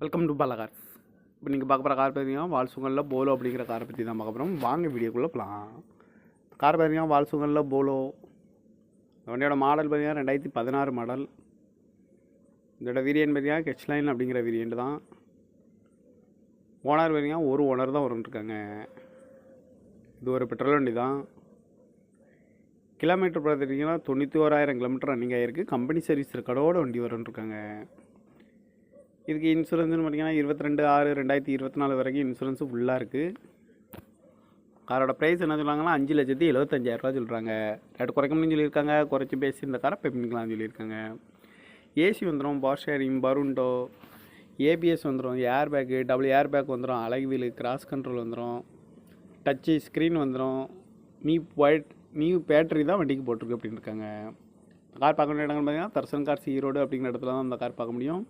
Welcome to Bala cars. இப்போ நீங்கள் பார்க்க போகிற கார் பார்த்தீங்கன்னா வால்சுங்கலில் போலோ அப்படிங்கிற காரை பற்றி தான் பார்க்க போகிறோம். வாங்க வீடியோக்குள்ளே போகலாம். கார் பார்த்தீங்கன்னா வால்சுங்கலில் போலோ. இந்த வண்டியோட மாடல் பார்த்தீங்கன்னா 2016 மாடல். இதோட வேரியன்ட் பார்த்தீங்கன்னா கெச்லைன் அப்படிங்கிற வேரியன்ட் தான். ஓனர் பார்த்தீங்கன்னா ஒரு ஓனர் தான் வந்துருக்காங்க. இது ஒரு பெட்ரோல் வண்டி தான். கிலோமீட்டர் பார்த்துட்டிங்கன்னா 91,000 கிலோமீட்டர் ரன்னிங் ஆகிருக்கு. கம்பெனி சர்வீஸ் ரெக்கார்டோட வண்டி வரும்ன்ருக்காங்க. இதுக்கு இன்சூரன்ஸ்னு பார்த்தீங்கன்னா 22/6/2024 வரைக்கும் இன்சூரன்ஸு ஃபுல்லாக இருக்குது. காரோட ப்ரைஸ் என்ன சொல்கிறாங்கன்னா 5,75,000 சொல்கிறாங்க. ரேட்டு குறைக்கணும்னு சொல்லியிருக்காங்க. குறைச்சி பேசி இந்த காரை பே பண்ணிக்கலாம்னு சொல்லியிருக்காங்க. ஏசி வந்துடும், பவர் ஷேரிங், பருண்டோ, ஏபிஎஸ் வந்துடும், air bag, double air bag வந்துடும், அழகு வீலு, கிராஸ் கண்ட்ரோல் வந்துடும், டச்சு ஸ்க்ரீன் வந்துடும். நியூ பேட்டரி தான் வண்டிக்கு போட்டிருக்கு அப்படின்னு இருக்காங்க. கார் பார்க்க வேண்டிய இடங்கள் பார்த்தீங்கன்னா தர்சன் கார்ஸ் ஈரோடு அப்படிங்கிற இடத்துல தான் அந்த கார் பார்க்க முடியும்.